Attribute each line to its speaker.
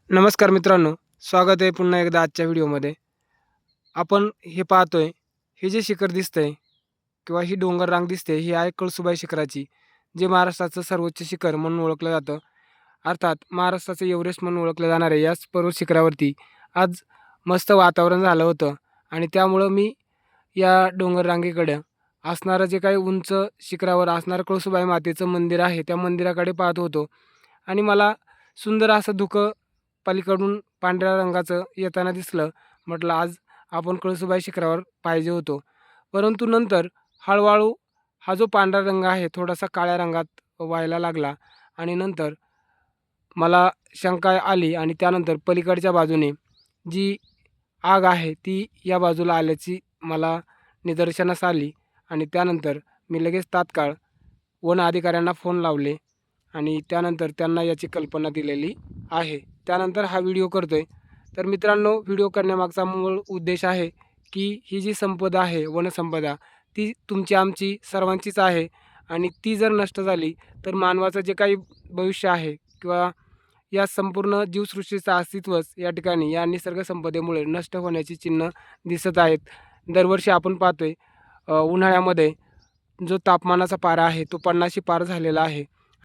Speaker 1: नमस्कार मित्रांनो, स्वागत आहे पुन्हा एकदा आजच्या व्हिडिओमध्ये. आपण हे पाहतोय, हे जे शिखर दिसतंय किंवा ही डोंगर रांग दिसते, ही आहे कळसुबाई शिखराची, जे महाराष्ट्राचं सर्वोच्च शिखर म्हणून ओळखलं जातं. अर्थात महाराष्ट्राचं एव्हरेस्ट म्हणून ओळखलं जाणाऱ्या याच पर्वत शिखरावरती आज मस्त वातावरण झालं होतं आणि त्यामुळं मी या डोंगर रांगेकडं असणारं जे काही उंच शिखरावर असणारं कळसुबाई मातेचं मंदिर आहे, त्या मंदिराकडे पाहत होतो आणि मला सुंदर असं धुकं पलीकडून पांढऱ्या रंगाचं येताना दिसलं. म्हटलं आज आपण कळसुबाई शिखरावर पाहिजे होतो. परंतु नंतर हळू हा जो पांढरा रंग आहे थोडासा काळ्या रंगात व्हायला लागला आणि नंतर मला शंका आली आणि त्यानंतर पलीकडच्या बाजूने जी आग आहे ती या बाजूला आल्याची मला निदर्शनास आली आणि त्यानंतर मी लगेच तात्काळ वन अधिकाऱ्यांना फोन लावले आणि त्यानंतर त्यांना याची कल्पना दिलेली आहे. त्यानंतर हा व्हिडिओ करतोय. तर मित्रांनो, व्हिडिओ करण्यामागचा मूळ उद्देश आहे, की ही जी संपदा आहे, वनसंपदा, ती तुमची आमची सर्वांचीच आहे आणि ती जर नष्ट झाली, तर मानवाचं जे काही भविष्य आहे किंवा या संपूर्ण जीवसृष्टीचं अस्तित्वच या ठिकाणी या निसर्ग संपदेमुळे नष्ट होण्याची चिन्ह दिसत आहेत. दरवर्षी आपण पाहतोय उन्हाळ्यामध्ये जो तापमानाचा पारा आहे, तो 50शी पार झालेला आहे